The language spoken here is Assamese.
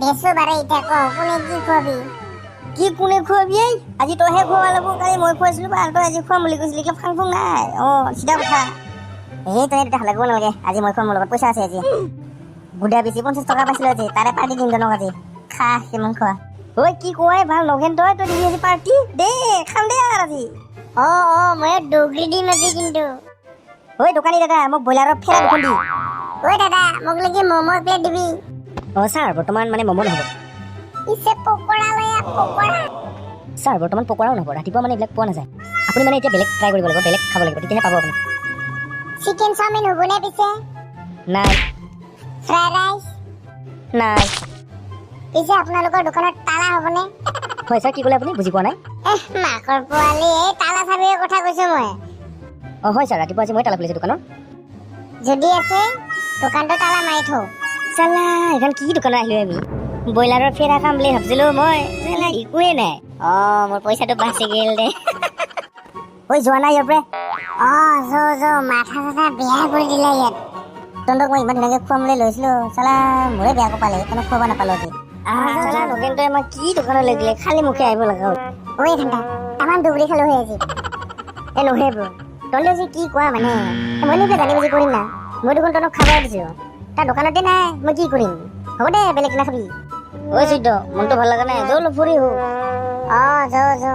দেছো বাৰে ইটা কো কোনে কি খবি কি কোনে খুৱাবি এই আজি তইহে খুৱাব লাগিব কালি মই খুৱাইছিলো বা তই আজি খুৱাম বুলি কৈছিলি কিয় ফাং ফুং নাই চিধা কথা এই তই এটা লাগিব নালাগে আজি মই খুৱাম মোৰ লগত পইচা আছে আজি গুড়া বেছি 50 টকা পাইছিলো আজি তাৰে পাৰ্টি দিম তনক আজি খা কিমান খোৱা ঐ কি কয় ভাল নগেন তই দিবি আজি পাৰ্টি দে খাম দে আৰু আজি মই ডগৰি দিম আজি কিন্তু ঐ দোকানী দাদা মোক ব্ৰইলাৰৰ ফেৰা দুখন দি ঐ দাদা মোক লাগি মোমো প্লেট দিবি ছাৰ বৰ্তমান মানে ম'ম' নহ'ব ইছে পকোড়া লয়া পকোড়া ছাৰ বৰ্তমান পকৰাও নহ'ব ৰাতিপুৱা মানে এইবিলাক পোৱা নাযায় আপুনি মানে এতিয়া বেলেগ ট্ৰাই কৰিব লাগিব বেলেগ খাব লাগিব তেতিয়াহে পাব আপুনি চিকেন চাওমিন হবনে পিছে নাই ফ্রাইড রাইস নাই পিছে আপোনালোকৰ দোকানত তালা হবনে হয় ছাৰ কি ক'লে আপুনি বুজি পোৱা নাই মাকৰ পোৱালি এই তালা চাবিৰ কথা কৈছো মই হয় ছাৰ ৰাতিপুৱা আজি মই তালা খুলিছোঁ দোকানত যদি আছে দোকানটো তালা মাৰি থওঁ চালা এইখন কি দোকানত আহিলোঁ আমি ব্ৰইলাৰৰ ফেৰা খাম বুলি ভাবিছিলোঁ মই চালা একোৱে নাই মোৰ পইচাটো বাচি গ'ল দে ঐ যোৱা নাই ইয়াৰ পৰা মাথা চাথা বেয়া কৰি দিলে ইয়াত তহঁতক মই ইমান ধুনীয়াকৈ খুৱাম বুলি লৈছিলোঁ চালা মোৰে বেয়া কপালে সেইকাৰণে খুৱাব নাপালোঁ আজি চালা নগেনটোৱে আমাক কি দোকানত লৈ দিলে খালী মুখে আহিব লগা হ'ল ঐ ঠাণ্ডা আমাৰ দুবৰি খালো হৈ আজি নহয় ব্ৰ তহঁতে আজি কি কোৱা মানে মই নিজে জানি বুজি কৰিম না মই দেখোন তহঁতক খাব দিছোঁ তাৰ দোকানতে নাই মই কি কৰিম হ'ব দে বেলেগ নাখাবি ঐ চৈধ্য মনটো ভাল লগা নাই জল ফুৰি হো যো